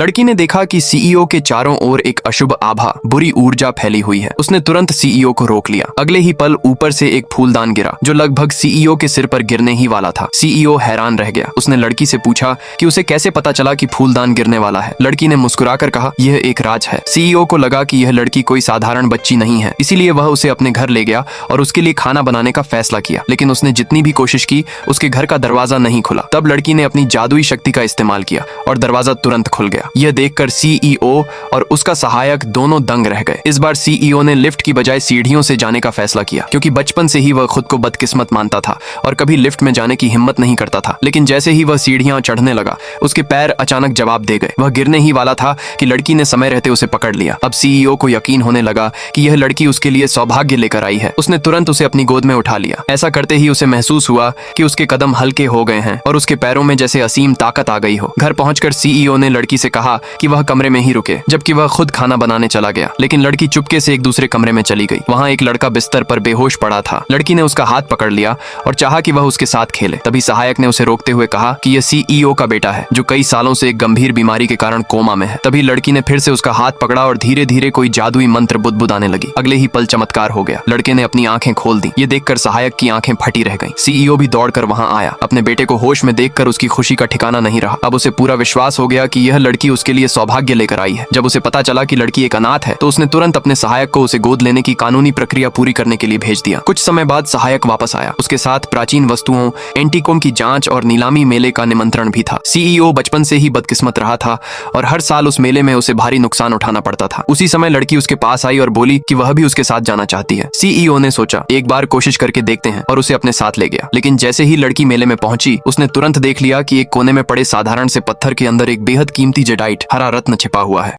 लड़की ने देखा कि सीईओ के चारों ओर एक अशुभ आभा, बुरी ऊर्जा फैली हुई है। उसने तुरंत सीईओ को रोक लिया। अगले ही पल ऊपर से एक फूलदान गिरा जो लगभग सीईओ के सिर पर गिरने ही वाला था। सीईओ हैरान रह गया। उसने लड़की से पूछा कि उसे कैसे पता चला कि फूलदान गिरने वाला है। लड़की ने मुस्कुराकर कहा, यह एक राज है। सीईओ को लगा कि यह लड़की कोई साधारण बच्ची नहीं है, इसीलिए वह उसे अपने घर ले गया और उसके लिए खाना बनाने का फैसला किया। लेकिन उसने जितनी भी कोशिश की, उसके घर का दरवाजा नहीं खुला। तब लड़की ने अपनी जादुई शक्ति का इस्तेमाल किया और दरवाजा तुरंत खुल गया। यह देखकर सीईओ और उसका सहायक दोनों दंग रह गए। इस बार सीईओ ने लिफ्ट की बजाय सीढ़ियों से जाने का फैसला किया, क्योंकि बचपन से ही वह खुद को बदकिस्मत मानता था और कभी लिफ्ट में जाने की हिम्मत नहीं करता था। लेकिन जैसे ही वह सीढ़ियां चढ़ने लगा, उसके पैर अचानक जवाब दे गए। वह गिरने ही वाला था कि लड़की ने समय रहते उसे पकड़ लिया। अब सीईओ को यकीन होने लगा कि यह लड़की उसके लिए सौभाग्य लेकर आई है। उसने तुरंत उसे अपनी गोद में उठा लिया। ऐसा करते ही उसे महसूस हुआ कि उसके कदम हल्के हो गए हैं और उसके पैरों में जैसे असीम ताकत आ गई हो। घर पहुंचकर सीईओ ने लड़की से कहा कि वह कमरे में ही रुके, जबकि वह खुद खाना बनाने चला गया। लेकिन लड़की चुपके से एक दूसरे कमरे में चली गई। वहां एक लड़का बिस्तर पर बेहोश पड़ा था। लड़की ने उसका हाथ पकड़ लिया और चाहा कि वह उसके साथ खेले। तभी सहायक ने उसे रोकते हुए कहा कि यह सीईओ का बेटा है, जो कई सालों से एक गंभीर बीमारी के कारण कोमा में है। तभी लड़की ने फिर से उसका हाथ पकड़ा और धीरे धीरे कोई जादुई मंत्र बुदबुदाने लगी। अगले ही पल चमत्कार हो गया। लड़के ने अपनी आंखें खोल दी। ये देखकर सहायक की आंखें फटी रह गईं। सीईओ भी दौड़कर वहां आया। अपने बेटे को होश में देखकर उसकी खुशी का ठिकाना नहीं रहा। अब उसे पूरा विश्वास हो गया कि यह लड़की उसके लिए सौभाग्य लेकर आई है। जब उसे पता चला कि लड़की एक अनाथ है, तो उसने तुरंत अपने सहायक को उसे गोद लेने की कानूनी प्रक्रिया पूरी करने के लिए भेज दिया। कुछ समय बाद सहायक वापस आया। उसके साथ प्राचीन वस्तुओं, एंटीकोम की जांच और नीलामी मेले का निमंत्रण भी था। सीईओ बचपन से ही बदकिस्मत रहा था और हर साल उस मेले में उसे भारी नुकसान उठाना पड़ता था। उसी समय लड़की उसके पास आई और बोली कि वह भी उसके साथ जाना चाहती है। सीईओ ने सोचा, एक बार कोशिश करके देखते हैं, और उसे अपने साथ ले गया। लेकिन जैसे ही लड़की मेले में पहुंची, उसने तुरंत देख लिया कि एक कोने में पड़े साधारण से पत्थर के अंदर एक बेहद कीमती जेडाइट, हरा रत्न छिपा हुआ है।